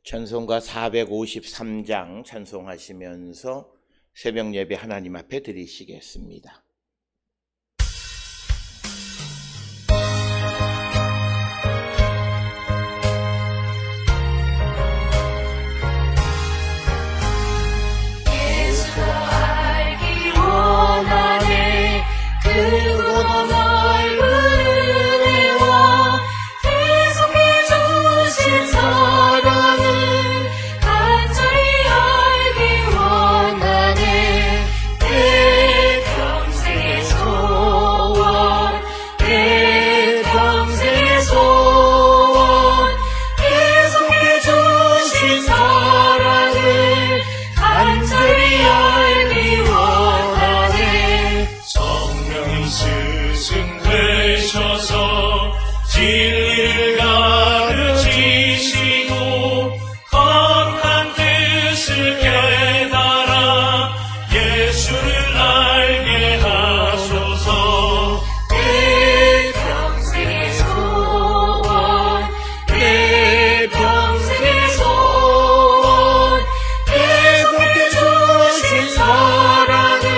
찬송가 453장 찬송하시면서 새벽 예배 하나님 앞에 드리시겠습니다. 예수 알기 원하네. 크고 넓은 은혜와 계속해 주신 사랑을 간절히 알기 원하네. 내 평생의 소원, 내 평생의 소원, 계속해 주신 사랑을 간절히 알기 원하네. 성령이 스승 되셔서 진리를 가르치시고 거룩한 뜻을 깨달아 예수를 알게 하소서. 내 평생의 소원, 내 평생의 소원, 계속해 주신 사랑을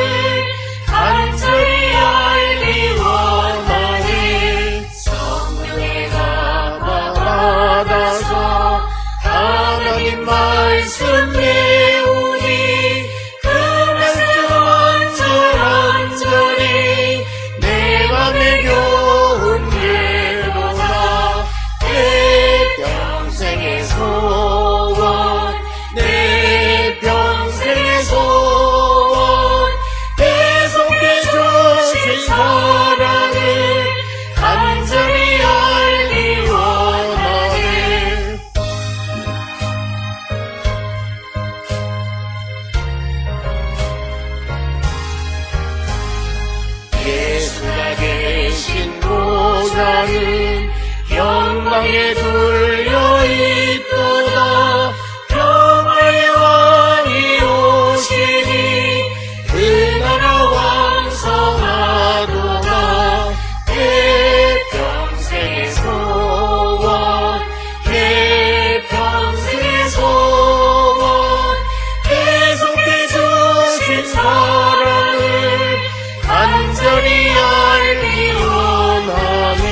간절히 알기 원하네. 성령의 감화 받아서 하나님 말씀 배우니 그 말씀 완전히 내 맘에 교훈되도다. 내 평생의 소원, 내 평생의 소원, 계속해 주신 사랑을 간절히 알기 원하네. 예수가 계신 보좌는 영광에 둘려 있도다. 평화의 왕이 오시니 그 나라 왕성하도다. 내 평생의 소원, 내 평생의 소원, 계속해 주신 사랑을 간절히 알기 원하네.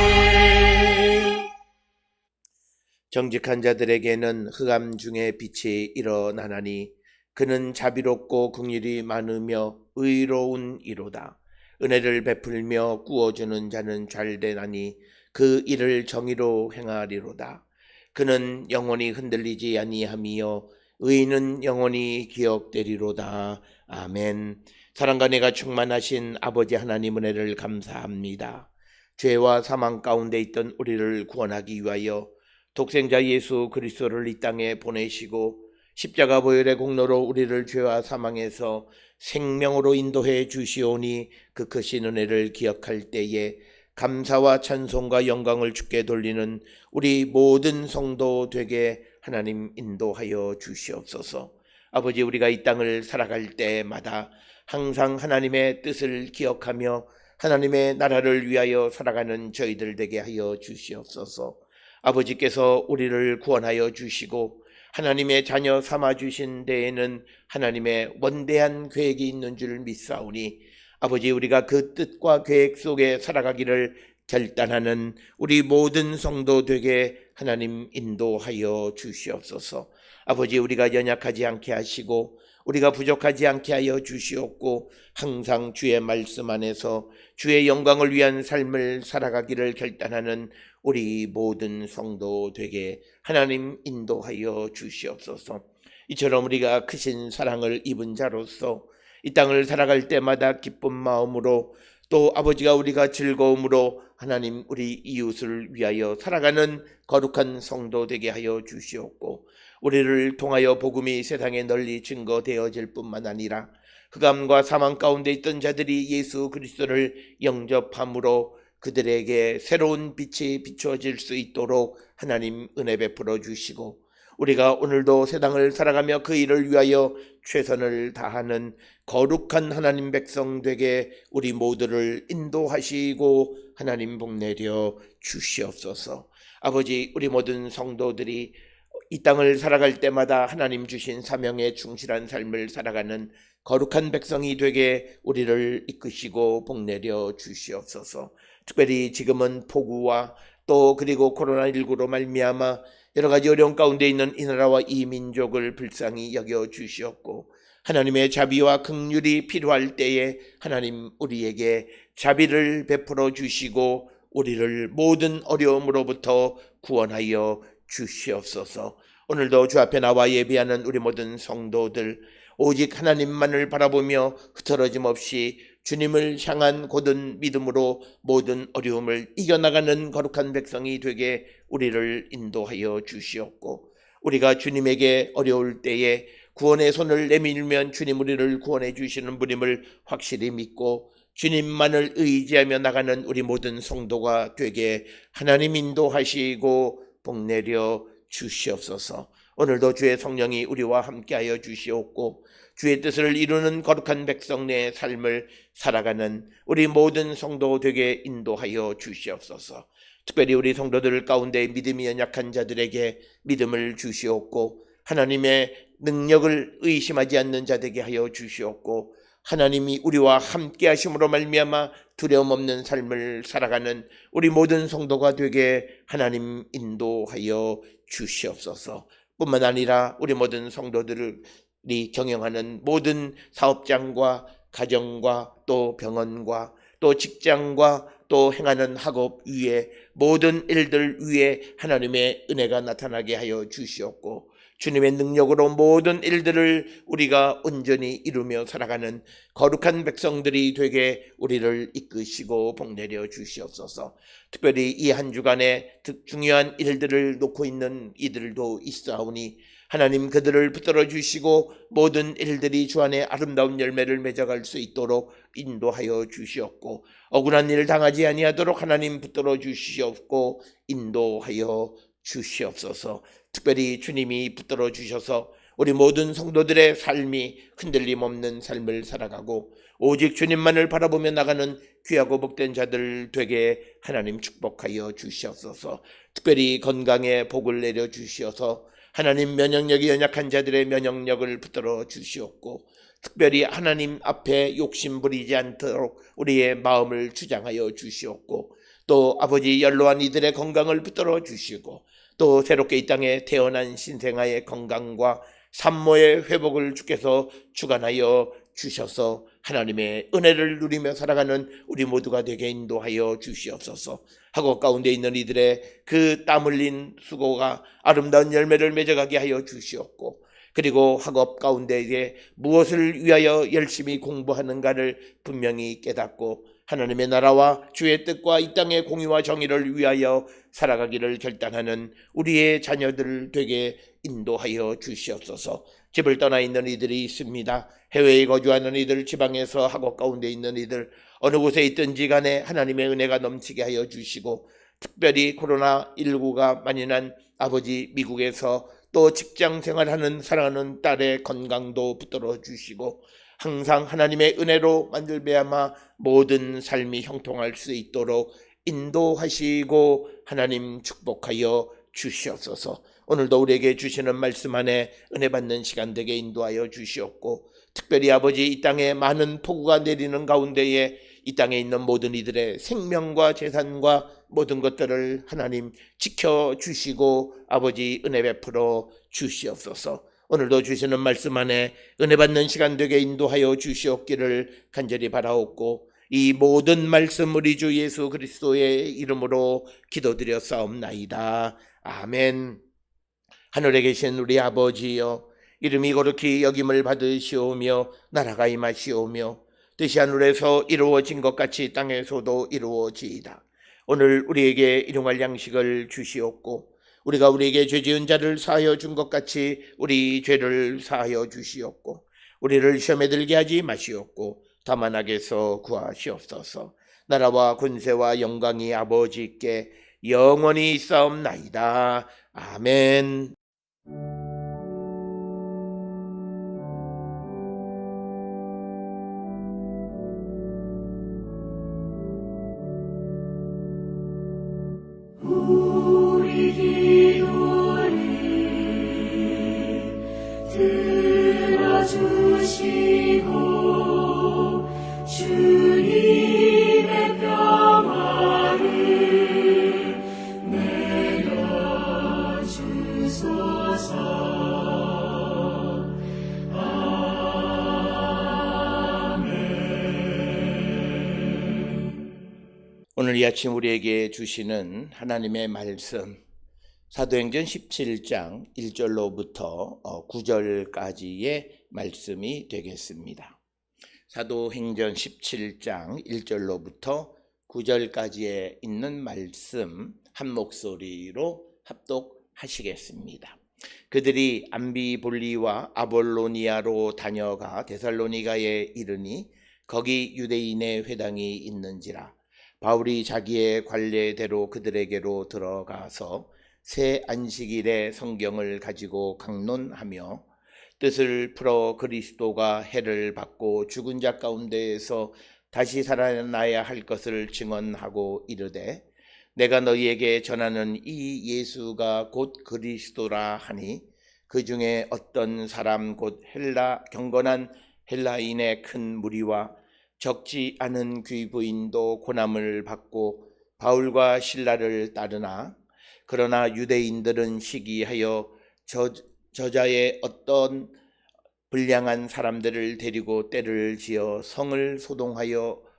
정직한 자들에게는 흑암 중에 빛이 일어나나니 그는 자비롭고 긍휼이 많으며 의로운 이로다. 은혜를 베풀며 구워주는 자는 잘되나니 그 일을 정의로 행하리로다. 그는 영원히 흔들리지 아니하며 의인은 영원히 기억되리로다. 아멘. 사랑과 은혜가 충만하신 아버지 하나님 은혜를 감사합니다. 죄와 사망 가운데 있던 우리를 구원하기 위하여 독생자 예수 그리스도를 이 땅에 보내시고 십자가 보혈의 공로로 우리를 죄와 사망에서 생명으로 인도해 주시오니 그 크신 은혜를 기억할 때에 감사와 찬송과 영광을 주께 돌리는 우리 모든 성도 되게 하나님 인도하여 주시옵소서. 아버지, 우리가 이 땅을 살아갈 때마다 항상 하나님의 뜻을 기억하며 하나님의 나라를 위하여 살아가는 저희들 되게 하여 주시옵소서. 아버지께서 우리를 구원하여 주시고 하나님의 자녀 삼아주신 데에는 하나님의 원대한 계획이 있는 줄 믿사오니 아버지, 우리가 그 뜻과 계획 속에 살아가기를 결단하는 우리 모든 성도 되게 하나님 인도하여 주시옵소서. 아버지, 우리가 연약하지 않게 하시고 우리가 부족하지 않게 하여 주시옵고 항상 주의 말씀 안에서 주의 영광을 위한 삶을 살아가기를 결단하는 우리 모든 성도 되게 하나님 인도하여 주시옵소서. 이처럼 우리가 크신 사랑을 입은 자로서 이 땅을 살아갈 때마다 기쁜 마음으로 또 아버지가 우리가 즐거움으로 하나님 우리 이웃을 위하여 살아가는 거룩한 성도 되게 하여 주시옵고 우리를 통하여 복음이 세상에 널리 증거되어질 뿐만 아니라 흑암과 사망 가운데 있던 자들이 예수 그리스도를 영접함으로 그들에게 새로운 빛이 비추어질 수 있도록 하나님 은혜 베풀어 주시고 우리가 오늘도 세상을 살아가며 그 일을 위하여 최선을 다하는 거룩한 하나님 백성 되게 우리 모두를 인도하시고 하나님 복내려 주시옵소서. 아버지, 우리 모든 성도들이 이 땅을 살아갈 때마다 하나님 주신 사명에 충실한 삶을 살아가는 거룩한 백성이 되게 우리를 이끄시고 복내려 주시옵소서. 특별히 지금은 폭우와 또 그리고 코로나19로 말미암아 여러 가지 어려운 가운데 있는 이 나라와 이 민족을 불쌍히 여겨 주시옵고, 하나님의 자비와 긍휼이 필요할 때에 하나님 우리에게 자비를 베풀어 주시고 우리를 모든 어려움으로부터 구원하여 주시옵소서. 오늘도 주 앞에 나와 예배하는 우리 모든 성도들, 오직 하나님만을 바라보며 흐트러짐 없이 주님을 향한 곧은 믿음으로 모든 어려움을 이겨나가는 거룩한 백성이 되게 우리를 인도하여 주시옵고, 우리가 주님에게 어려울 때에 구원의 손을 내밀면 주님 우리를 구원해 주시는 분임을 확실히 믿고 주님만을 의지하며 나가는 우리 모든 성도가 되게 하나님 인도하시고 복내려 주시옵소서. 오늘도 주의 성령이 우리와 함께하여 주시옵고, 주의 뜻을 이루는 거룩한 백성 내 삶을 살아가는 우리 모든 성도 되게 인도하여 주시옵소서. 특별히 우리 성도들 가운데 믿음이 연약한 자들에게 믿음을 주시옵고, 하나님의 능력을 의심하지 않는 자 되게 하여 주시옵고, 하나님이 우리와 함께 하심으로 말미암아 두려움 없는 삶을 살아가는 우리 모든 성도가 되게 하나님 인도하여 주시옵소서. 뿐만 아니라 우리 모든 성도들이 경영하는 모든 사업장과 가정과 또 병원과 또 직장과 또 행하는 학업 위에 모든 일들 위에 하나님의 은혜가 나타나게 하여 주시옵고, 주님의 능력으로 모든 일들을 우리가 온전히 이루며 살아가는 거룩한 백성들이 되게 우리를 이끄시고 복내려 주시옵소서. 특별히 이 한 주간에 중요한 일들을 놓고 있는 이들도 있사오니 하나님 그들을 붙들어 주시고 모든 일들이 주 안에 아름다운 열매를 맺어갈 수 있도록 인도하여 주시옵고, 억울한 일 당하지 아니하도록 하나님 붙들어 주시옵고 인도하여 주시옵소서. 특별히 주님이 붙들어 주셔서 우리 모든 성도들의 삶이 흔들림 없는 삶을 살아가고 오직 주님만을 바라보며 나가는 귀하고 복된 자들 되게 하나님 축복하여 주시옵소서. 특별히 건강에 복을 내려 주시어서 하나님 면역력이 연약한 자들의 면역력을 붙들어 주시옵고, 특별히 하나님 앞에 욕심 부리지 않도록 우리의 마음을 주장하여 주시옵고, 또 아버지 연로한 이들의 건강을 붙들어 주시고, 또 새롭게 이 땅에 태어난 신생아의 건강과 산모의 회복을 주께서 주관하여 주셔서 하나님의 은혜를 누리며 살아가는 우리 모두가 되게 인도하여 주시옵소서. 학업 가운데 있는 이들의 그 땀 흘린 수고가 아름다운 열매를 맺어가게 하여 주시옵고, 그리고 학업 가운데에 무엇을 위하여 열심히 공부하는가를 분명히 깨닫고 하나님의 나라와 주의 뜻과 이 땅의 공의와 정의를 위하여 살아가기를 결단하는 우리의 자녀들 되게 인도하여 주시옵소서. 집을 떠나 있는 이들이 있습니다. 해외에 거주하는 이들, 지방에서 학업 가운데 있는 이들, 어느 곳에 있든지 간에 하나님의 은혜가 넘치게 하여 주시고, 특별히 코로나19가 만연한 아버지 미국에서 또 직장 생활하는 사랑하는 딸의 건강도 붙들어 주시고, 항상 하나님의 은혜로 만들베아마 모든 삶이 형통할 수 있도록 인도하시고 하나님 축복하여 주시옵소서. 오늘도 우리에게 주시는 말씀 안에 은혜 받는 시간 되게 인도하여 주시옵고, 특별히 아버지 이 땅에 많은 폭우가 내리는 가운데에 이 땅에 있는 모든 이들의 생명과 재산과 모든 것들을 하나님 지켜주시고 아버지 은혜 베풀어 주시옵소서. 오늘도 주시는 말씀 안에 은혜 받는 시간 되게 인도하여 주시옵기를 간절히 바라옵고, 이 모든 말씀 우리 주 예수 그리스도의 이름으로 기도드렸사옵나이다. 아멘. 하늘에 계신 우리 아버지여, 이름이 거룩히 여김을 받으시오며 나라가 임하시오며 뜻이 하늘에서 이루어진 것 같이 땅에서도 이루어지이다. 오늘 우리에게 일용할 양식을 주시옵고, 우리가 우리에게 죄 지은 자를 사하여 준 것 같이 우리 죄를 사하여 주시옵고, 우리를 시험에 들게 하지 마시옵고 다만 악에서 구하시옵소서. 나라와 권세와 영광이 아버지께 영원히 있사옵나이다. 아멘. 우리 기도리 주님의 평화를 내려주소서. 오늘 이 아침 우리에게 주시는 하나님의 말씀, 사도행전 17장 1절로부터 9절까지의 말씀이 되겠습니다. 사도행전 17장 1절로부터 9절까지에 있는 말씀 한 목소리로 합독하시겠습니다. 그들이 암비볼리와 아볼로니아로 다녀가 데살로니가에 이르니 거기 유대인의 회당이 있는지라. 바울이 자기의 관례대로 그들에게로 들어가서 새 안식일에 성경을 가지고 강론하며 뜻을 풀어 그리스도가 해를 받고 죽은 자 가운데에서 다시 살아나야 할 것을 증언하고 이르되 내가 너희에게 전하는 이 예수가 곧 그리스도라 하니 그 중에 어떤 사람 곧 경건한 헬라인의 큰 무리와 적지 않은 귀부인도 고난을 받고 바울과 실라를 따르나 그러나 유대인들은 시기하여 저자의 어떤 불량한 사람들을 데리고 떼를 지어 성을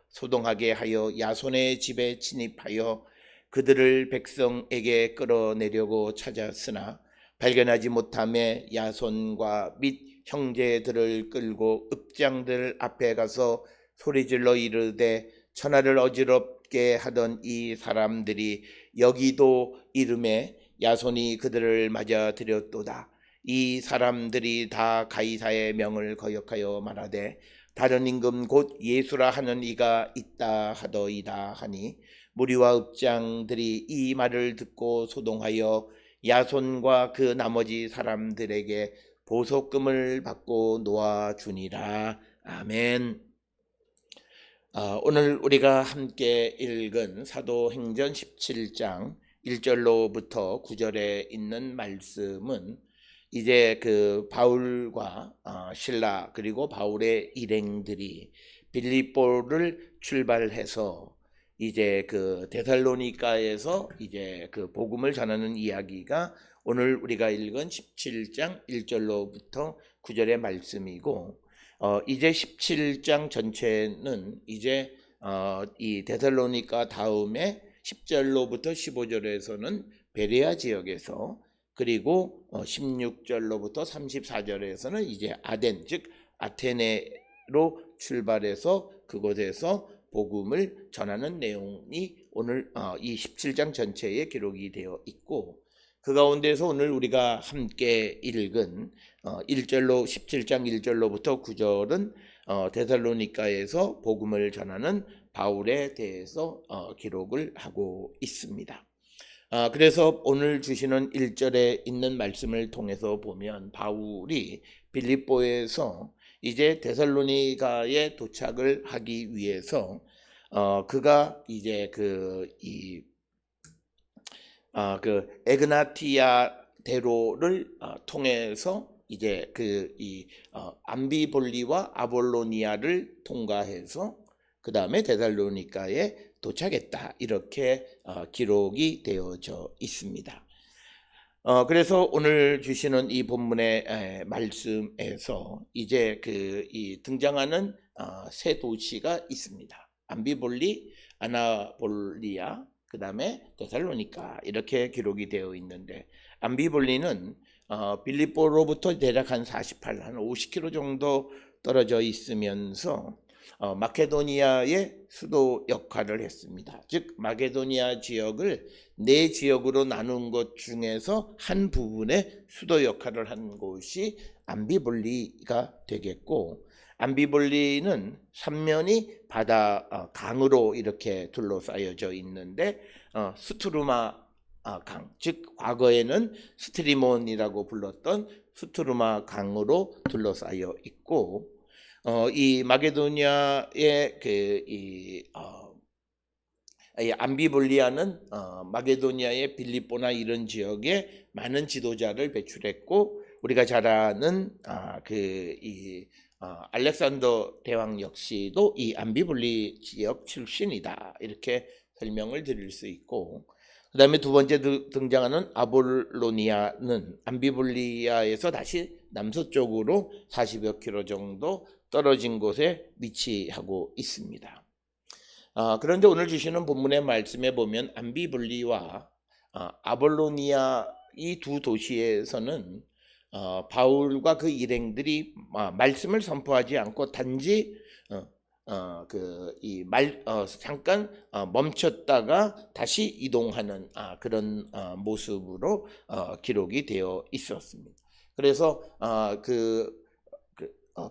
소동하게 하여 야손의 집에 침입하여 그들을 백성에게 끌어내려고 찾았으나 발견하지 못하매 야손과 및 형제들을 끌고 읍장들 앞에 가서 소리질러 이르되 천하를 어지럽게 하던 이 사람들이 여기도 이름에 야손이 그들을 맞아들였도다. 이 사람들이 다 가이사의 명을 거역하여 말하되 다른 임금 곧 예수라 하는 이가 있다 하더이다 하니 무리와 읍장들이 이 말을 듣고 소동하여 야손과 그 나머지 사람들에게 보석금을 받고 놓아주니라. 아멘. 오늘 우리가 함께 읽은 사도행전 17장 1절로부터 9절에 있는 말씀은 이제 그 바울과 실라 그리고 바울의 일행들이 빌립보를 출발해서 이제 그 데살로니가에서 이제 그 복음을 전하는 이야기가 오늘 우리가 읽은 17장 1절로부터 9절의 말씀이고 이제 17장 전체는 이제 이 데살로니가 다음에 10절로부터 15절에서는 베레아 지역에서 그리고 16절로부터 34절에서는 이제 아덴 즉 아테네로 출발해서 그곳에서 복음을 전하는 내용이 오늘 이 17장 전체에 기록이 되어 있고 그 가운데서 오늘 우리가 함께 읽은 17장 1절로부터 9절은 데살로니가에서 복음을 전하는 바울에 대해서 기록을 하고 있습니다. 그래서 오늘 주시는 1절에 있는 말씀을 통해서 보면 바울이 빌립보에서 이제 데살로니가에 도착을 하기 위해서 그가 이제 그 에그나티아 대로를 통해서 이제 암비볼리와 아볼로니아를 통과해서 그 다음에 데살로니가에 도착했다 이렇게 기록이 되어져 있습니다. 그래서 오늘 주시는 이 본문의 말씀에서 이제 이 등장하는 세 도시가 있습니다. 암비볼리, 아나볼리아, 그 다음에 데살로니가 이렇게 기록이 되어 있는데 암비볼리는 빌립보로부터 대략 한 50km 정도 떨어져 있으면서 마케도니아의 수도 역할을 했습니다. 즉 마케도니아 지역을 4지역으로 나눈 것 중에서 한 부분의 수도 역할을 한 곳이 암비볼리가 되겠고 암비볼리는 삼면이 바다 강으로 이렇게 둘러싸여져 있는데 스트루마 강, 즉 과거에는 스트리몬이라고 불렀던 스트루마 강으로 둘러싸여 있고 이 마게도니아의 암비볼리아는 마게도니아의 빌립보나 이런 지역에 많은 지도자를 배출했고 우리가 잘 아는 알렉산더 대왕 역시도 이 암비볼리 지역 출신이다, 이렇게 설명을 드릴 수 있고, 그 다음에 두 번째 등장하는 아볼로니아는 암비볼리아에서 다시 남서쪽으로 40여 킬로 정도 떨어진 곳에 위치하고 있습니다. 그런데 오늘 주시는 본문의 말씀에 보면 암비볼리와 아볼로니아 이 두 도시에서는 바울과 그 일행들이 말씀을 선포하지 않고 단지 잠깐 멈췄다가 다시 이동하는 그런 모습으로 기록이 되어 있었습니다. 그래서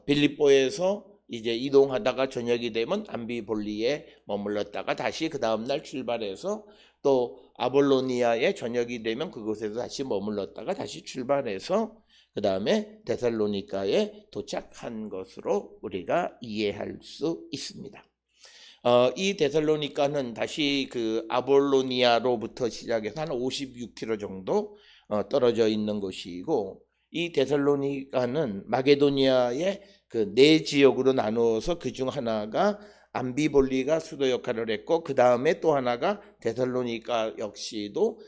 빌립보에서 이제 이동하다가 저녁이 되면 암비볼리에 머물렀다가 다시 그 다음날 출발해서 또 아볼로니아에 저녁이 되면 그곳에서 다시 머물렀다가 다시 출발해서 그 다음에 데살로니가에 도착한 것으로 우리가 이해할 수 있습니다. 이 데살로니가는 다시 그 아볼로니아로부터 시작해서 한 56km 정도 떨어져 있는 곳이고, 이 데살로니가는 마게도니아의 그 네 지역으로 나누어서 그 중 하나가 암비볼리가 수도 역할을 했고, 그 다음에 또 하나가 데살로니가 역시도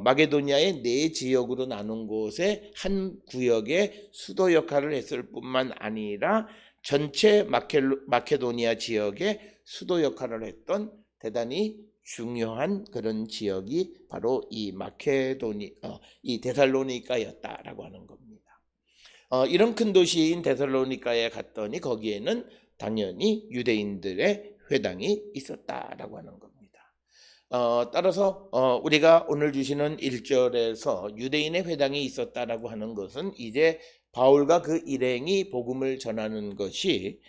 마게도니아의 네 지역으로 나눈 곳에 한 구역의 수도 역할을 했을 뿐만 아니라 전체 마케도니아 지역의 수도 역할을 했던 대단히 중요한 그런 지역이 바로 이 데살로니가였다라고 하는 겁니다. 이런 큰 도시인 데살로니가에 갔더니 거기에는 당연히 유대인들의 회당이 있었다라고 하는 겁니다. 따라서 우리가 오늘 주시는 1절에서 유대인의 회당이 있었다라고 하는 것은 이제 바울과 그 일행이 복음을 전하는 것이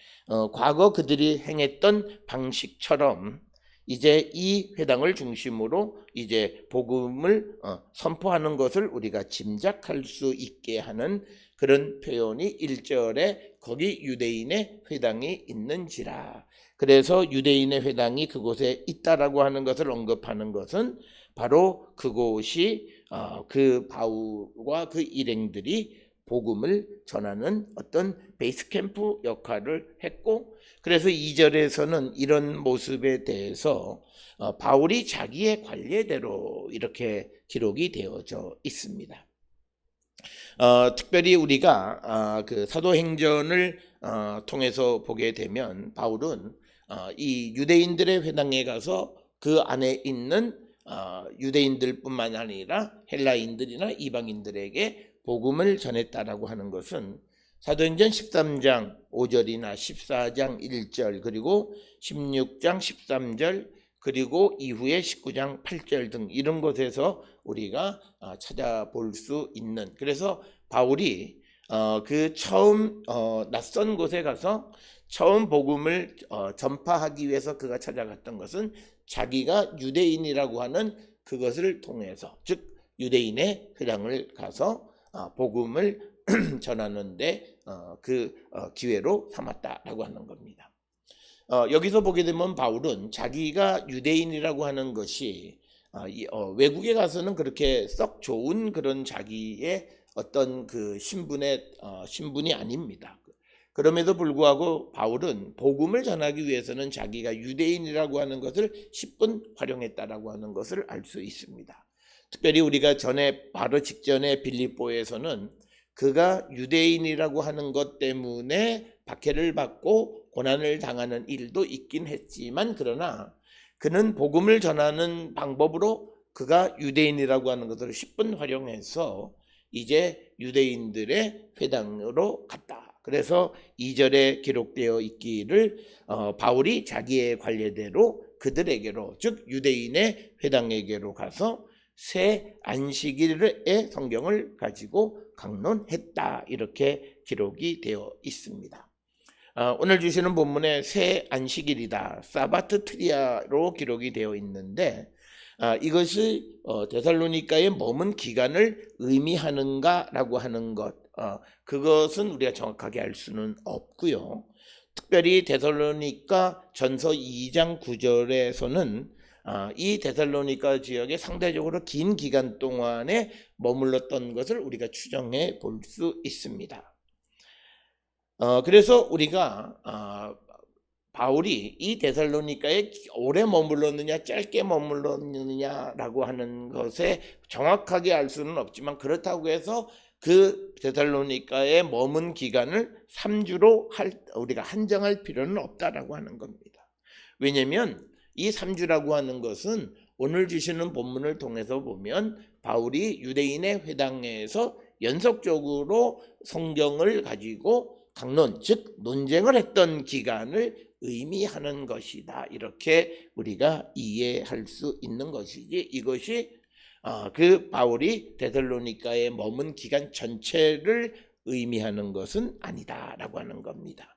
과거 그들이 행했던 방식처럼 이제 이 회당을 중심으로 이제 복음을 선포하는 것을 우리가 짐작할 수 있게 하는 그런 표현이 1절에 거기 유대인의 회당이 있는지라. 그래서 유대인의 회당이 그곳에 있다라고 하는 것을 언급하는 것은 바로 그곳이 그 바울과 그 일행들이 복음을 전하는 어떤 베이스 캠프 역할을 했고, 그래서 2절에서는 이런 모습에 대해서 바울이 자기의 관례대로 이렇게 기록이 되어져 있습니다. 특별히 우리가 그 사도행전을 통해서 보게 되면 바울은 이 유대인들의 회당에 가서 그 안에 있는 유대인들뿐만 아니라 헬라인들이나 이방인들에게 복음을 전했다라고 하는 것은 사도행전 13장 5절이나 14장 1절 그리고 16장 13절 그리고 이후에 19장 8절 등 이런 곳에서 우리가 찾아볼 수 있는, 그래서 바울이 그 처음 낯선 곳에 가서 처음 복음을 전파하기 위해서 그가 찾아갔던 것은 자기가 유대인이라고 하는 그것을 통해서, 즉 유대인의 회당을 가서 복음을 전하는데 그 기회로 삼았다라고 하는 겁니다. 여기서 보게 되면 바울은 자기가 유대인이라고 하는 것이 외국에 가서는 그렇게 썩 좋은 그런 자기의 어떤 그 신분이 아닙니다. 그럼에도 불구하고 바울은 복음을 전하기 위해서는 자기가 유대인이라고 하는 것을 10분 활용했다라고 하는 것을 알 수 있습니다. 특별히 우리가 바로 직전에 빌립보에서는 그가 유대인이라고 하는 것 때문에 박해를 받고 고난을 당하는 일도 있긴 했지만, 그러나 그는 복음을 전하는 방법으로 그가 유대인이라고 하는 것을 10분 활용해서 이제 유대인들의 회당으로 갔다. 그래서 2절에 기록되어 있기를 바울이 자기의 관례대로 그들에게로, 즉 유대인의 회당에게로 가서 새 안식일의 성경을 가지고 강론했다, 이렇게 기록이 되어 있습니다. 오늘 주시는 본문에 새 안식일이다, 사바트 트리아로 기록이 되어 있는데 이것이 데살로니가에 머문 기간을 의미하는가라고 하는 것, 그것은 우리가 정확하게 알 수는 없고요. 특별히 데살로니가 전서 2장 9절에서는 이 데살로니가 지역에 상대적으로 긴 기간 동안에 머물렀던 것을 우리가 추정해 볼 수 있습니다. 그래서 우리가 바울이 이 데살로니가에 오래 머물렀느냐 짧게 머물렀느냐라고 하는 것에 정확하게 알 수는 없지만, 그렇다고 해서 그 데살로니가에 머문 기간을 3주로 우리가 한정할 필요는 없다라고 하는 겁니다. 왜냐하면 이 3주라고 하는 것은 오늘 주시는 본문을 통해서 보면 바울이 유대인의 회당에서 연속적으로 성경을 가지고 강론, 즉 논쟁을 했던 기간을 의미하는 것이다. 이렇게 우리가 이해할 수 있는 것이지, 이것이 그 바울이 데살로니가에 머문 기간 전체를 의미하는 것은 아니다라고 하는 겁니다.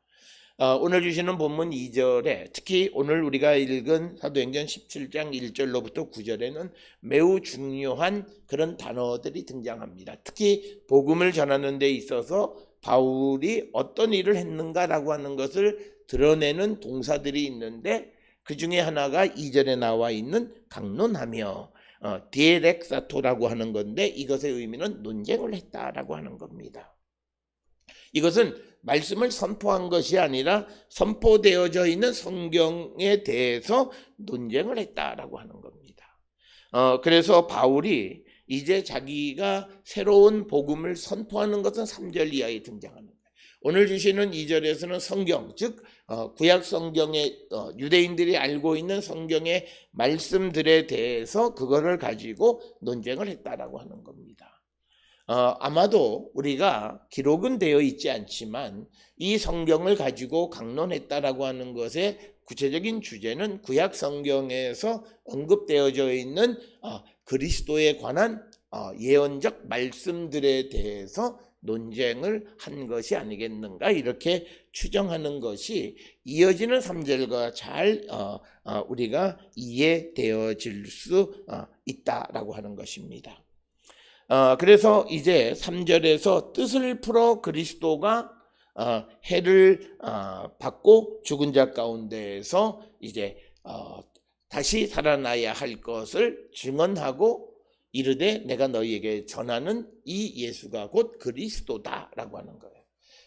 오늘 주시는 본문 2절에, 특히 오늘 우리가 읽은 사도행전 17장 1절로부터 9절에는 매우 중요한 그런 단어들이 등장합니다. 특히 복음을 전하는 데 있어서 바울이 어떤 일을 했는가라고 하는 것을 드러내는 동사들이 있는데, 그 중에 하나가 2절에 나와 있는 강론하며 디에렉사토라고 하는 건데, 이것의 의미는 논쟁을 했다라고 하는 겁니다. 이것은 말씀을 선포한 것이 아니라 선포되어져 있는 성경에 대해서 논쟁을 했다라고 하는 겁니다. 그래서 바울이 이제 자기가 새로운 복음을 선포하는 것은 3절 이하에 등장하는 거예요. 오늘 주시는 2절에서는 성경, 즉 구약 성경의 유대인들이 알고 있는 성경의 말씀들에 대해서 그거를 가지고 논쟁을 했다라고 하는 겁니다. 아마도 우리가 기록은 되어 있지 않지만 이 성경을 가지고 강론했다라고 하는 것의 구체적인 주제는 구약 성경에서 언급되어져 있는 그리스도에 관한 예언적 말씀들에 대해서 논쟁을 한 것이 아니겠는가, 이렇게 추정하는 것이 이어지는 3절과 잘 우리가 이해되어질 수 있다라고 하는 것입니다. 그래서 이제 3절에서 뜻을 풀어 그리스도가 해를 받고 죽은 자 가운데에서 이제 다시 살아나야 할 것을 증언하고 이르되 내가 너희에게 전하는 이 예수가 곧 그리스도다라고 하는 거예요.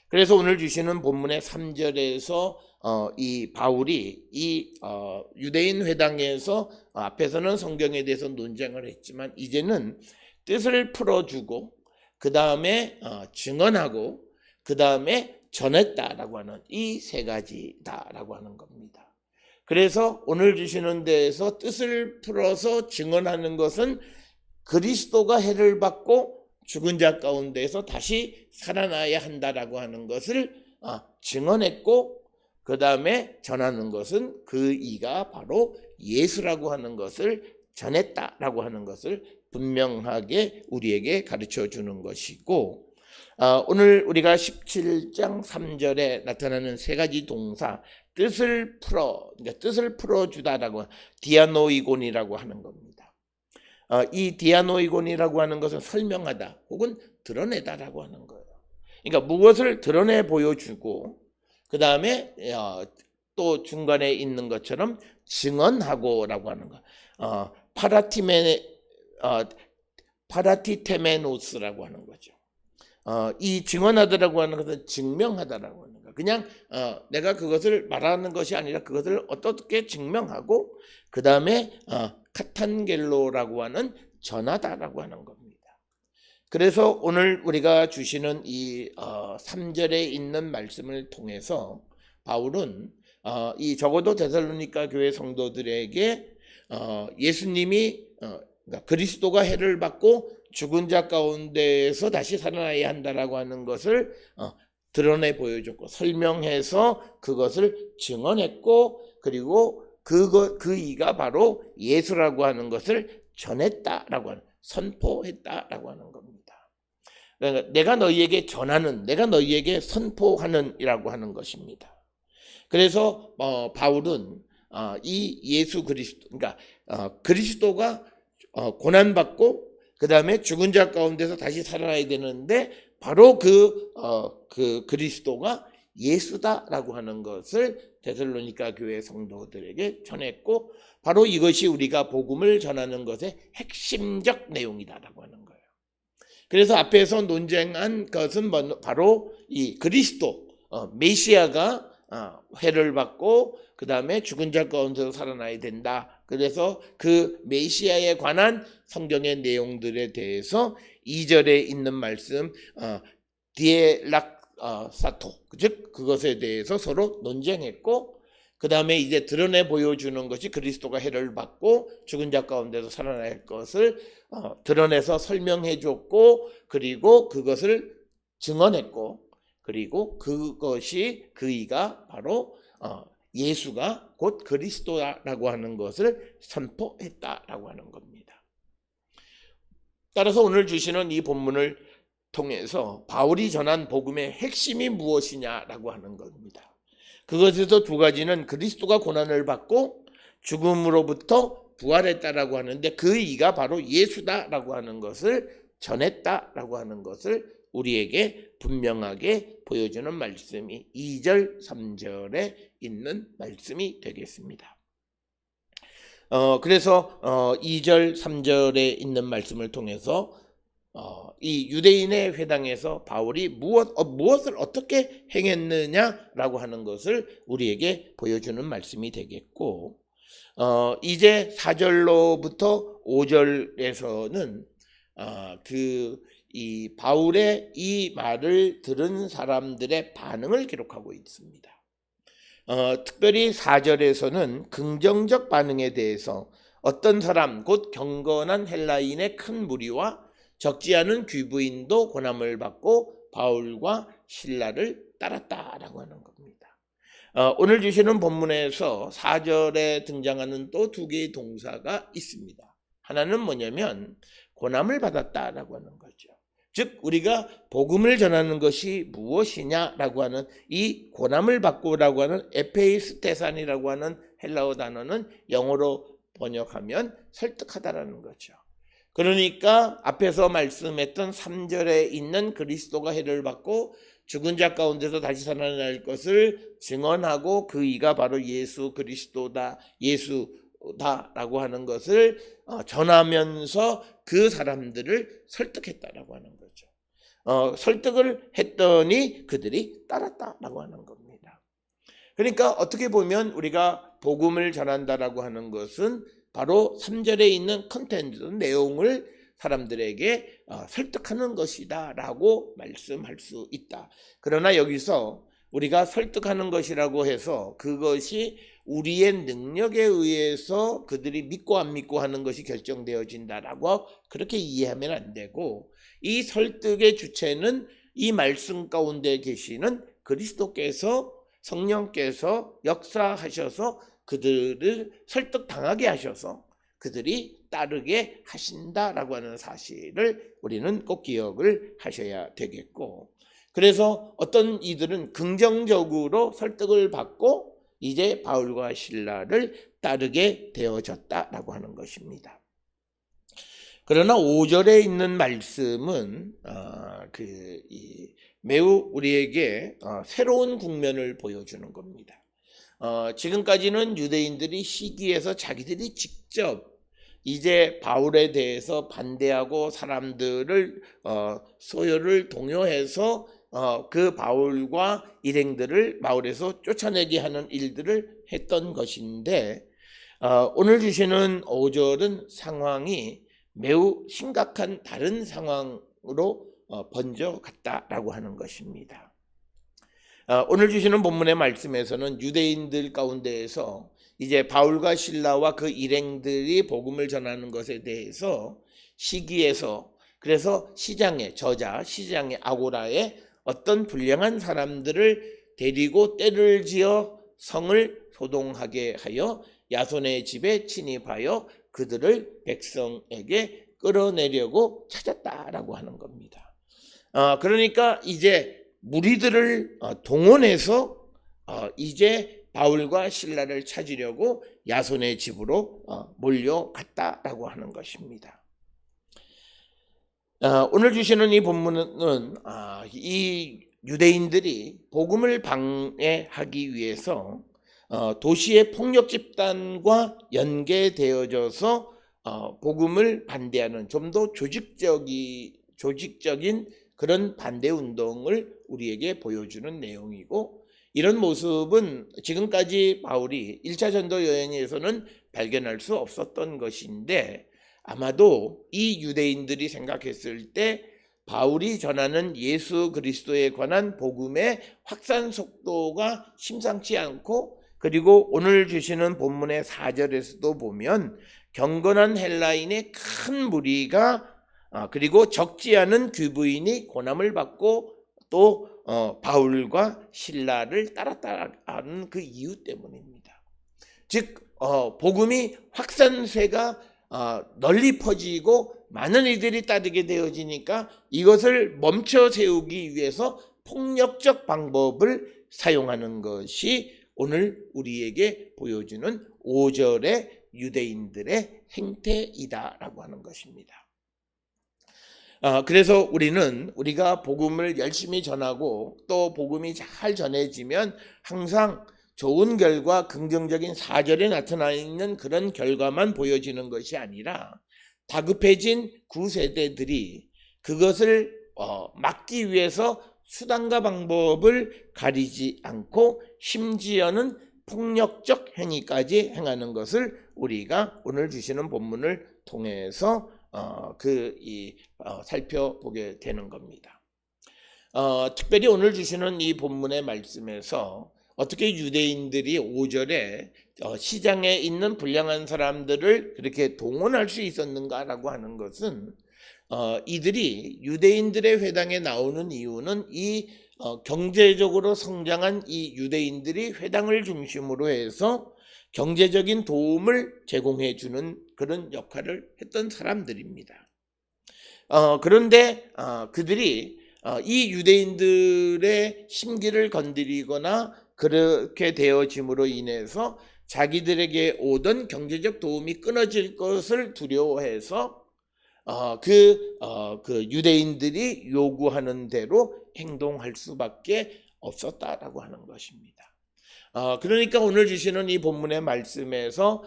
그래서 오늘 주시는 본문의 3절에서 이 바울이 이 유대인 회당에서 앞에서는 성경에 대해서 논쟁을 했지만 이제는 뜻을 풀어주고 그 다음에 증언하고 그 다음에 전했다라고 하는 이 세 가지다라고 하는 겁니다. 그래서 오늘 주시는 데에서 뜻을 풀어서 증언하는 것은 그리스도가 해를 받고 죽은 자 가운데에서 다시 살아나야 한다라고 하는 것을 증언했고, 그 다음에 전하는 것은 그 이가 바로 예수라고 하는 것을 전했다라고 하는 것을 분명하게 우리에게 가르쳐 주는 것이고, 오늘 우리가 17장 3절에 나타나는 세 가지 동사, 뜻을 풀어, 그러니까 뜻을 풀어주다라고 디아노이곤이라고 하는 겁니다. 이 디아노이곤이라고 하는 것은 설명하다 혹은 드러내다라고 하는 거예요. 그러니까 무엇을 드러내 보여주고 그 다음에 또 중간에 있는 것처럼 증언하고라고 하는 거. 파라티테메노스라고 하는 거죠. 이 증언하다라고 하는 것은 증명하다라고 하는 거. 그냥 내가 그것을 말하는 것이 아니라 그것을 어떻게 증명하고 그 다음에 카탄겔로라고 하는 전하다라고 하는 겁니다. 그래서 오늘 우리가 주시는 이 3절에 있는 말씀을 통해서 바울은 이 적어도 데살로니가 교회 성도들에게 예수님이 그러니까 그리스도가 해를 받고 죽은 자 가운데에서 다시 살아나야 한다라고 하는 것을 드러내 보여줬고 설명해서 그것을 증언했고, 그리고 그 이가 바로 예수라고 하는 것을 전했다라고 하는, 선포했다라고 하는 겁니다. 그러니까 내가 너희에게 전하는, 내가 너희에게 선포하는 이라고 하는 것입니다. 그래서 바울은 이 예수 그리스도, 그러니까 그리스도가 고난받고 그 다음에 죽은 자 가운데서 다시 살아나야 되는데 바로 그 그리스도가 예수다라고 하는 것을 데살로니가 교회 성도들에게 전했고, 바로 이것이 우리가 복음을 전하는 것의 핵심적 내용이다라고 하는 거예요. 그래서 앞에서 논쟁한 것은 바로 이 그리스도, 메시아가 회를 받고 그 다음에 죽은 자 가운데서 살아나야 된다. 그래서 그 메시아에 관한 성경의 내용들에 대해서 2절에 있는 말씀 디에락사토 즉 그것에 대해서 서로 논쟁했고, 그 다음에 이제 드러내 보여주는 것이 그리스도가 해를 받고 죽은 자 가운데서 살아날 것을 드러내서 설명해 줬고, 그리고 그것을 증언했고, 그리고 그것이 그이가 바로 예수가 곧 그리스도라고 하는 것을 선포했다라고 하는 겁니다. 따라서 오늘 주시는 이 본문을 통해서 바울이 전한 복음의 핵심이 무엇이냐라고 하는 겁니다. 그것에서 두 가지는 그리스도가 고난을 받고 죽음으로부터 부활했다라고 하는데 그 이가 바로 예수다라고 하는 것을 전했다라고 하는 것을 우리에게 분명하게 보여주는 말씀이 2절 3절에 있는 말씀이 되겠습니다. 그래서 2절 3절에 있는 말씀을 통해서 이 유대인의 회당에서 바울이 무엇을 어떻게 행했느냐라고 하는 것을 우리에게 보여주는 말씀이 되겠고, 이제 4절로부터 5절에서는 이 바울의 이 말을 들은 사람들의 반응을 기록하고 있습니다. 특별히 4절에서는 긍정적 반응에 대해서 어떤 사람 곧 경건한 헬라인의 큰 무리와 적지 않은 귀부인도 고난을 받고 바울과 실라를 따랐다라고 하는 겁니다. 오늘 주시는 본문에서 4절에 등장하는 또 두 개의 동사가 있습니다. 하나는 뭐냐면 고난을 받았다라고 하는 거죠. 즉 우리가 복음을 전하는 것이 무엇이냐라고 하는 이 고난을 받고라고 하는 에페이스테산이라고 하는 헬라어 단어는 영어로 번역하면 설득하다라는 거죠. 그러니까 앞에서 말씀했던 3절에 있는 그리스도가 해를 받고 죽은 자 가운데서 다시 살아날 것을 증언하고 그 이가 바로 예수 그리스도다, 예수다라고 하는 것을 전하면서 그 사람들을 설득했다라고 하는 거죠. 설득을 했더니 그들이 따랐다라고 하는 겁니다. 그러니까 어떻게 보면 우리가 복음을 전한다라고 하는 것은 바로 3절에 있는 컨텐츠, 내용을 사람들에게 설득하는 것이다 라고 말씀할 수 있다. 그러나 여기서 우리가 설득하는 것이라고 해서 그것이 우리의 능력에 의해서 그들이 믿고 안 믿고 하는 것이 결정되어진다라고 그렇게 이해하면 안 되고, 이 설득의 주체는 이 말씀 가운데 계시는 그리스도께서 성령께서 역사하셔서 그들을 설득당하게 하셔서 그들이 따르게 하신다라고 하는 사실을 우리는 꼭 기억을 하셔야 되겠고, 그래서 어떤 이들은 긍정적으로 설득을 받고 이제 바울과 실라를 따르게 되어졌다라고 하는 것입니다. 그러나 5절에 있는 말씀은 매우 우리에게 새로운 국면을 보여주는 겁니다. 지금까지는 유대인들이 시기에서 자기들이 직접 이제 바울에 대해서 반대하고 사람들을 소요를 동요해서 그 바울과 일행들을 마을에서 쫓아내게 하는 일들을 했던 것인데, 오늘 주시는 5절은 상황이 매우 심각한 다른 상황으로 번져갔다라고 하는 것입니다. 오늘 주시는 본문의 말씀에서는 유대인들 가운데에서 이제 바울과 실라와 그 일행들이 복음을 전하는 것에 대해서 시기에서, 그래서 시장의 아고라에 어떤 불량한 사람들을 데리고 때를 지어 성을 소동하게 하여 야손의 집에 침입하여 그들을 백성에게 끌어내려고 찾았다라고 하는 겁니다. 그러니까 이제 무리들을 동원해서 이제 바울과 실라를 찾으려고 야손의 집으로 몰려갔다라고 하는 것입니다. 오늘 주시는 이 본문은 이 유대인들이 복음을 방해하기 위해서 도시의 폭력 집단과 연계되어져서 복음을 반대하는 좀 더 조직적인 그런 반대 운동을 우리에게 보여주는 내용이고, 이런 모습은 지금까지 바울이 1차 전도 여행에서는 발견할 수 없었던 것인데, 아마도 이 유대인들이 생각했을 때 바울이 전하는 예수 그리스도에 관한 복음의 확산 속도가 심상치 않고, 그리고 오늘 주시는 본문의 4절에서도 보면 경건한 헬라인의 큰 무리가 그리고 적지 않은 귀부인이 고난을 받고 또 바울과 실라를 따랐다는 그 이유 때문입니다. 즉 복음이 확산세가 널리 퍼지고 많은 이들이 따르게 되어지니까 이것을 멈춰 세우기 위해서 폭력적 방법을 사용하는 것이 오늘 우리에게 보여주는 5절의 유대인들의 행태이다라고 하는 것입니다. 그래서 우리가 복음을 열심히 전하고 또 복음이 잘 전해지면 항상 좋은 결과, 긍정적인 사절에 나타나 있는 그런 결과만 보여지는 것이 아니라 다급해진 구세대들이 그것을 막기 위해서 수단과 방법을 가리지 않고 심지어는 폭력적 행위까지 행하는 것을 우리가 오늘 주시는 본문을 통해서 살펴보게 되는 겁니다. 특별히 오늘 주시는 이 본문의 말씀에서 어떻게 유대인들이 5절에 시장에 있는 불량한 사람들을 그렇게 동원할 수 있었는가라고 하는 것은 이들이 유대인들의 회당에 나오는 이유는 이 경제적으로 성장한 이 유대인들이 회당을 중심으로 해서 경제적인 도움을 제공해 주는 그런 역할을 했던 사람들입니다. 그런데 그들이 이 유대인들의 심기를 건드리거나 그렇게 되어짐으로 인해서 자기들에게 오던 경제적 도움이 끊어질 것을 두려워해서 그 유대인들이 요구하는 대로 행동할 수밖에 없었다라고 하는 것입니다. 그러니까 오늘 주시는 이 본문의 말씀에서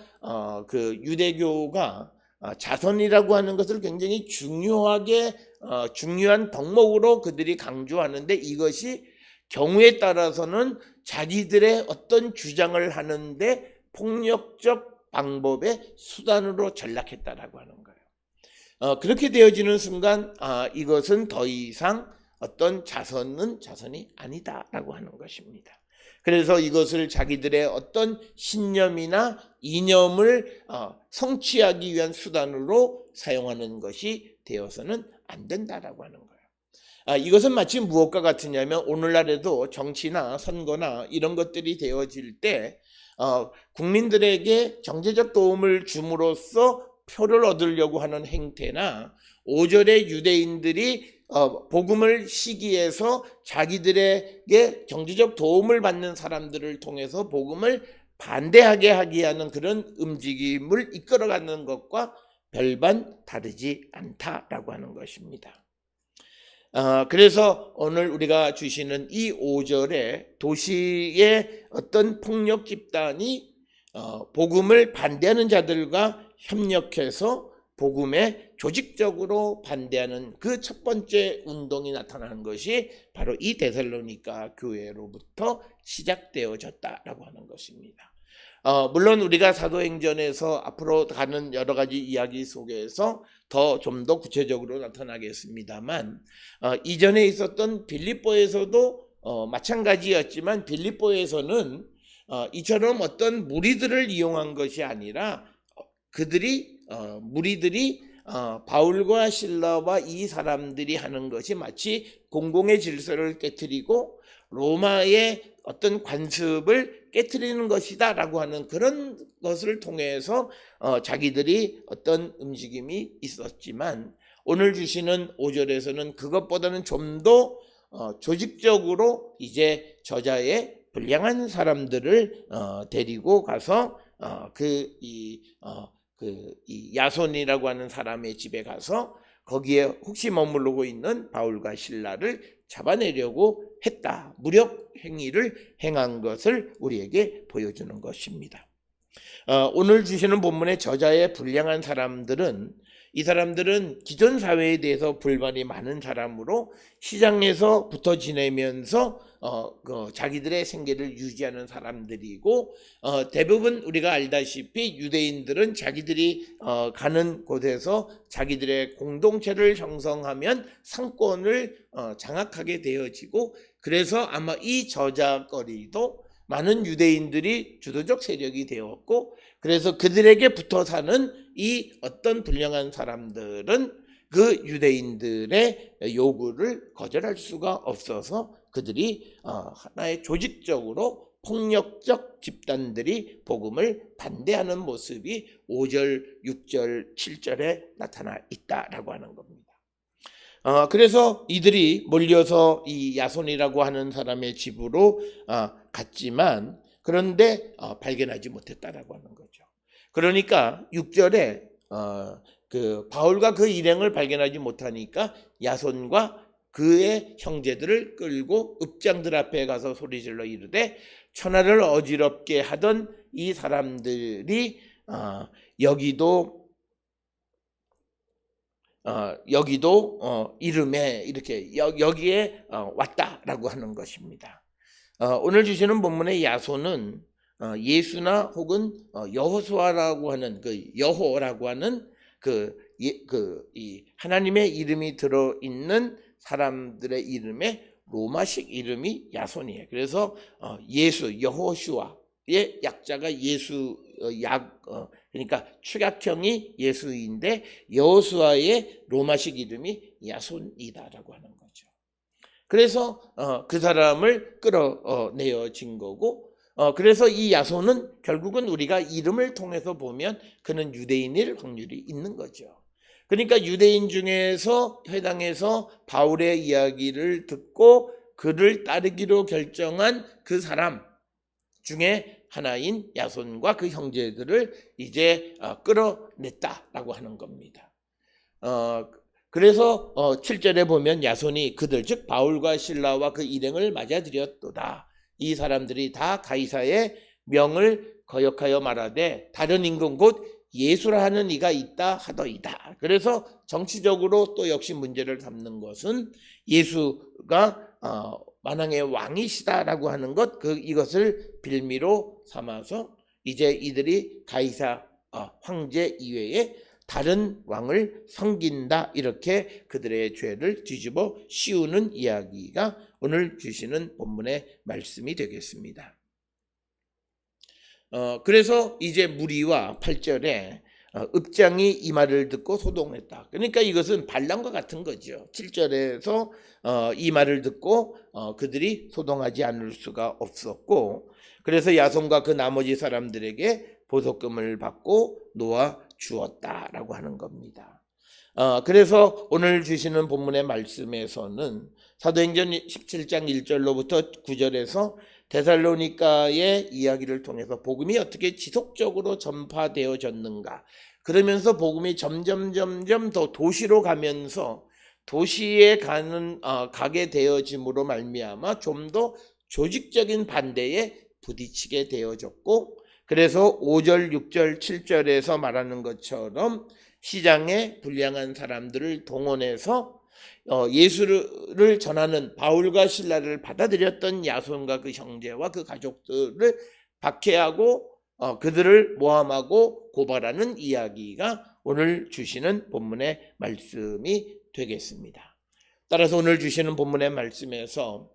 그 유대교가 자선이라고 하는 것을 굉장히 중요한 덕목으로 그들이 강조하는데, 이것이 경우에 따라서는 자기들의 어떤 주장을 하는데 폭력적 방법의 수단으로 전락했다라고 하는 거예요. 그렇게 되어지는 순간 이것은 더 이상 어떤 자선이 아니다라고 하는 것입니다. 그래서 이것을 자기들의 어떤 신념이나 이념을 성취하기 위한 수단으로 사용하는 것이 되어서는 안 된다라고 하는 거예요. 이것은 마치 무엇과 같으냐면 오늘날에도 정치나 선거나 이런 것들이 되어질 때 국민들에게 경제적 도움을 줌으로써 표를 얻으려고 하는 행태나 5절의 유대인들이 복음을 시기해서 자기들에게 경제적 도움을 받는 사람들을 통해서 복음을 반대하게 하게 하는 그런 움직임을 이끌어가는 것과 별반 다르지 않다라고 하는 것입니다. 그래서 오늘 우리가 주시는 이 5절에 도시의 어떤 폭력 집단이 복음을 반대하는 자들과 협력해서 복음에 조직적으로 반대하는 그 첫 번째 운동이 나타나는 것이 바로 이 데살로니가 교회로부터 시작되어졌다라고 하는 것입니다. 물론 우리가 사도행전에서 앞으로 가는 여러 가지 이야기 속에서 좀 더 구체적으로 나타나겠습니다만, 이전에 있었던 빌립보에서도 마찬가지였지만 빌립보에서는 이처럼 어떤 무리들을 이용한 것이 아니라 무리들이 바울과 실라와 이 사람들이 하는 것이 마치 공공의 질서를 깨트리고 로마의 어떤 관습을 깨트리는 것이다 라고 하는 그런 것을 통해서 자기들이 어떤 움직임이 있었지만, 오늘 주시는 5절에서는 그것보다는 좀 더 조직적으로 이제 저자의 불량한 사람들을 데리고 가서 이 야손이라고 하는 사람의 집에 가서 거기에 혹시 머무르고 있는 바울과 실라를 잡아내려고 했다. 무력 행위를 행한 것을 우리에게 보여주는 것입니다. 오늘 주시는 본문의 저자의 불량한 사람들은 이 사람들은 기존 사회에 대해서 불만이 많은 사람으로 시장에서부터 지내면서 자기들의 생계를 유지하는 사람들이고, 대부분 우리가 알다시피 유대인들은 자기들이 가는 곳에서 자기들의 공동체를 형성하면 상권을 장악하게 되어지고, 그래서 아마 이 저작거리도 많은 유대인들이 주도적 세력이 되었고, 그래서 그들에게 붙어 사는 이 어떤 불량한 사람들은 그 유대인들의 요구를 거절할 수가 없어서 그들이 하나의 조직적으로 폭력적 집단들이 복음을 반대하는 모습이 5절, 6절, 7절에 나타나 있다라고 하는 겁니다. 그래서 이들이 몰려서 이 야손이라고 하는 사람의 집으로 갔지만, 그런데 발견하지 못했다라고 하는 거죠. 그러니까 6절에 바울과 그 일행을 발견하지 못하니까 야손과 그의 형제들을 끌고 읍장들 앞에 가서 소리질러 이르되, 천하를 어지럽게 하던 이 사람들이 여기도 이름에 이렇게 여기에 왔다라고 하는 것입니다. 오늘 주시는 본문의 야손은 예수나 혹은 여호수아라고 하는 그 여호라고 하는 이 하나님의 이름이 들어 있는 사람들의 이름에 로마식 이름이 야손이에요. 그래서 예수, 여호슈아의 약자가 예수, 그러니까 축약형이 예수인데 여호수아의 로마식 이름이 야손이다라고 하는 거죠. 그래서 그 사람을 끌어내어진 거고, 그래서 이 야손은 결국은 우리가 이름을 통해서 보면 그는 유대인일 확률이 있는 거죠. 그러니까 유대인 중에서 회당에서 바울의 이야기를 듣고 그를 따르기로 결정한 그 사람 중에 하나인 야손과 그 형제들을 이제 끌어냈다라고 하는 겁니다. 그래서 7절에 보면 야손이 그들 즉 바울과 실라와 그 일행을 맞아들였도다. 이 사람들이 다 가이사의 명을 거역하여 말하되 다른 임금 곧 예수라 하는 이가 있다 하더이다. 그래서 정치적으로 또 역시 문제를 삼는 것은 예수가 만왕의 왕이시다라고 하는 것, 이것을 빌미로 삼아서 이제 이들이 가이사 황제 이외에 다른 왕을 섬긴다, 이렇게 그들의 죄를 뒤집어 씌우는 이야기가 오늘 주시는 본문의 말씀이 되겠습니다. 그래서 이제 무리와 8절에 읍장이 이 말을 듣고 소동했다. 그러니까 이것은 반란과 같은 거죠. 7절에서 이 말을 듣고 그들이 소동하지 않을 수가 없었고, 그래서 야손과 그 나머지 사람들에게 보석금을 받고 놓아 주었다라고 하는 겁니다. 그래서 오늘 주시는 본문의 말씀에서는 사도행전 17장 1절로부터 9절에서 데살로니가의 이야기를 통해서 복음이 어떻게 지속적으로 전파되어졌는가, 그러면서 복음이 점점 더 도시로 가면서 도시에 가게 되어짐으로 말미암아 좀 더 조직적인 반대에 부딪히게 되어졌고, 그래서 5절, 6절, 7절에서 말하는 것처럼 시장에 불량한 사람들을 동원해서 예수를 전하는 바울과 실라를 받아들였던 야손과 그 형제와 그 가족들을 박해하고 그들을 모함하고 고발하는 이야기가 오늘 주시는 본문의 말씀이 되겠습니다. 따라서 오늘 주시는 본문의 말씀에서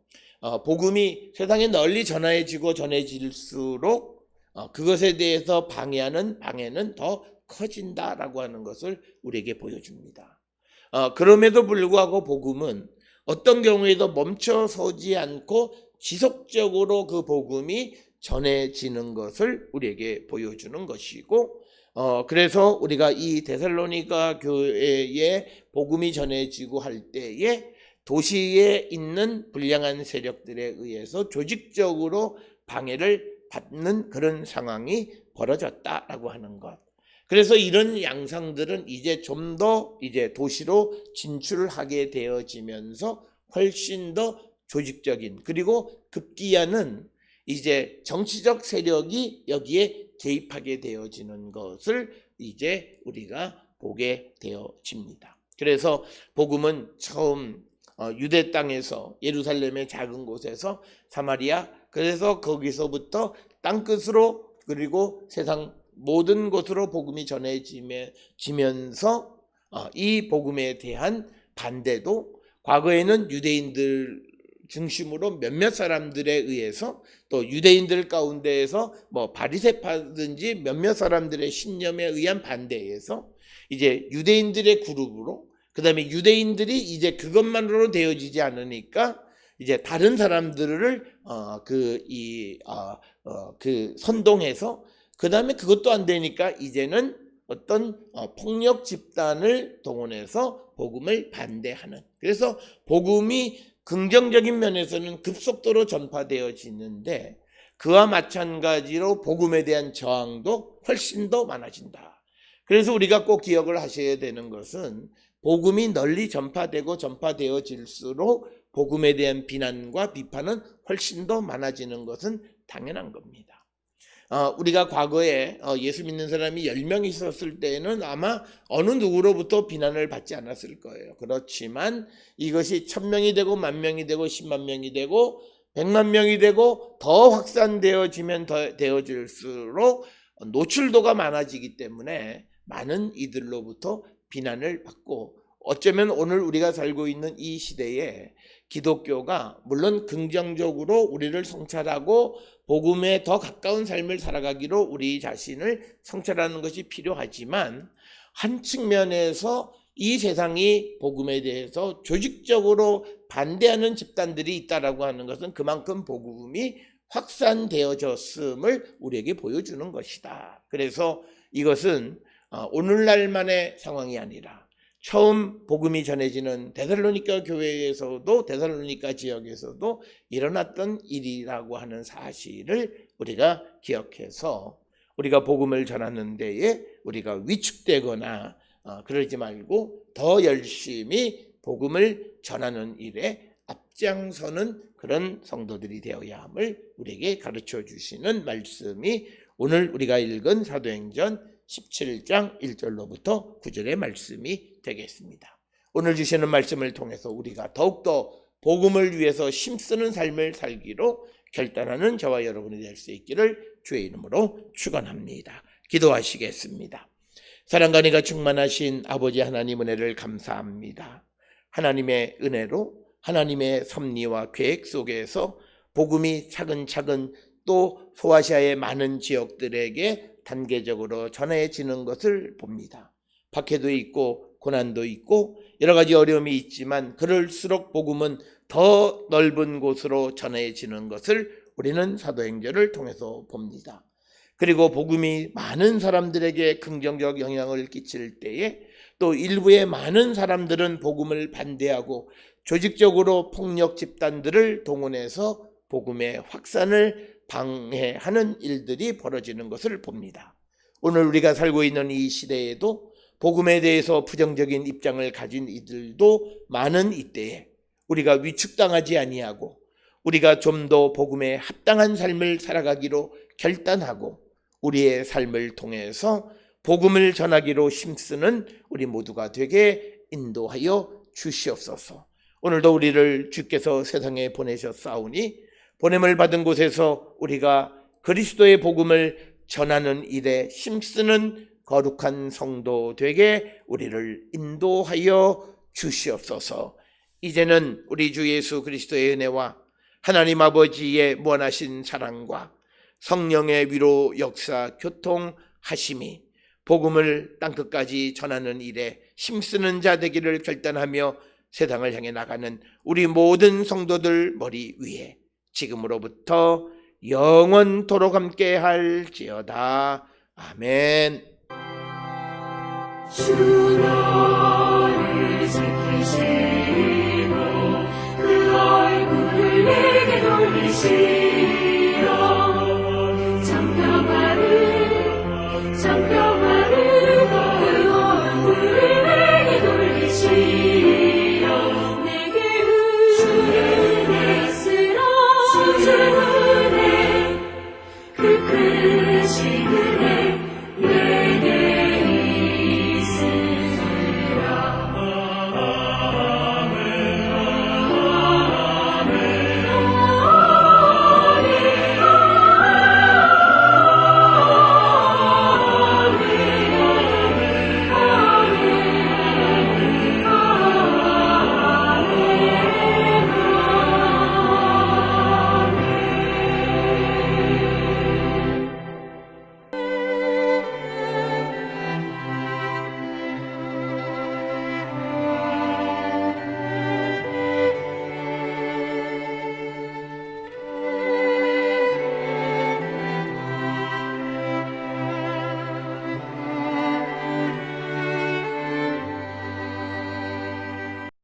복음이 세상에 널리 전해질수록 그것에 대해서 방해는 더 커진다라고 하는 것을 우리에게 보여줍니다. 그럼에도 불구하고 복음은 어떤 경우에도 멈춰서지 않고 지속적으로 그 복음이 전해지는 것을 우리에게 보여주는 것이고, 그래서 우리가 이 데살로니가 교회에 복음이 전해지고 할 때에 도시에 있는 불량한 세력들에 의해서 조직적으로 방해를 받는 그런 상황이 벌어졌다라고 하는 것. 그래서 이런 양상들은 이제 좀 더 이제 도시로 진출하게 되어지면서 훨씬 더 조직적인, 그리고 급기야는 이제 정치적 세력이 여기에 개입하게 되어지는 것을 이제 우리가 보게 되어집니다. 그래서 복음은 처음 유대 땅에서 예루살렘의 작은 곳에서 사마리아, 그래서 거기서부터 땅끝으로 그리고 세상 모든 곳으로 복음이 전해지면서 이 복음에 대한 반대도 과거에는 유대인들 중심으로 몇몇 사람들에 의해서 또 유대인들 가운데에서 바리새파든지 몇몇 사람들의 신념에 의한 반대에서 이제 유대인들의 그룹으로, 그 다음에 유대인들이 이제 그것만으로 되어지지 않으니까 이제 다른 사람들을 선동해서, 그 다음에 그것도 안 되니까 이제는 어떤 폭력 집단을 동원해서 복음을 반대하는, 그래서 복음이 긍정적인 면에서는 급속도로 전파되어지는데 그와 마찬가지로 복음에 대한 저항도 훨씬 더 많아진다. 그래서 우리가 꼭 기억을 하셔야 되는 것은 복음이 널리 전파되어질수록 복음에 대한 비난과 비판은 훨씬 더 많아지는 것은 당연한 겁니다. 우리가 과거에 예수 믿는 사람이 10명 있었을 때에는 아마 어느 누구로부터 비난을 받지 않았을 거예요. 그렇지만 이것이 1000명이 되고 10,000명이 되고 10만 명이 되고 100만 명이 되고 더 확산되어지면 되어질수록 노출도가 많아지기 때문에 많은 이들로부터 비난을 받고, 어쩌면 오늘 우리가 살고 있는 이 시대에 기독교가 물론 긍정적으로 우리를 성찰하고 복음에 더 가까운 삶을 살아가기로 우리 자신을 성찰하는 것이 필요하지만, 한 측면에서 이 세상이 복음에 대해서 조직적으로 반대하는 집단들이 있다라고 하는 것은 그만큼 복음이 확산되어졌음을 우리에게 보여주는 것이다. 그래서 이것은 오늘날만의 상황이 아니라 처음 복음이 전해지는 데살로니가 교회에서도, 데살로니가 지역에서도 일어났던 일이라고 하는 사실을 우리가 기억해서 우리가 복음을 전하는 데에 우리가 위축되거나 그러지 말고 더 열심히 복음을 전하는 일에 앞장서는 그런 성도들이 되어야 함을 우리에게 가르쳐 주시는 말씀이 오늘 우리가 읽은 사도행전 17장 1절로부터 9절의 말씀이 되겠습니다. 오늘 주시는 말씀을 통해서 우리가 더욱더 복음을 위해서 힘쓰는 삶을 살기로 결단하는 저와 여러분이 될 수 있기를 주의 이름으로 축원합니다. 기도하시겠습니다. 사랑과 은혜가 충만하신 아버지 하나님, 은혜를 감사합니다. 하나님의 은혜로 하나님의 섭리와 계획 속에서 복음이 차근차근 또 소아시아의 많은 지역들에게 단계적으로 전해지는 것을 봅니다. 박해도 있고 고난도 있고 여러 가지 어려움이 있지만 그럴수록 복음은 더 넓은 곳으로 전해지는 것을 우리는 사도행전을 통해서 봅니다. 그리고 복음이 많은 사람들에게 긍정적 영향을 끼칠 때에 또 일부의 많은 사람들은 복음을 반대하고 조직적으로 폭력 집단들을 동원해서 복음의 확산을 방해하는 일들이 벌어지는 것을 봅니다. 오늘 우리가 살고 있는 이 시대에도 복음에 대해서 부정적인 입장을 가진 이들도 많은 이때에 우리가 위축당하지 아니하고 우리가 좀 더 복음에 합당한 삶을 살아가기로 결단하고 우리의 삶을 통해서 복음을 전하기로 힘쓰는 우리 모두가 되게 인도하여 주시옵소서. 오늘도 우리를 주께서 세상에 보내셨사오니 보냄을 받은 곳에서 우리가 그리스도의 복음을 전하는 일에 힘쓰는 거룩한 성도 되게 우리를 인도하여 주시옵소서. 이제는 우리 주 예수 그리스도의 은혜와 하나님 아버지의 무한하신 사랑과 성령의 위로 역사 교통하심이 복음을 땅끝까지 전하는 일에 힘쓰는 자 되기를 결단하며 세상을 향해 나가는 우리 모든 성도들 머리 위에 지금으로부터 영원토록 함께 할지어다. 아멘. 주라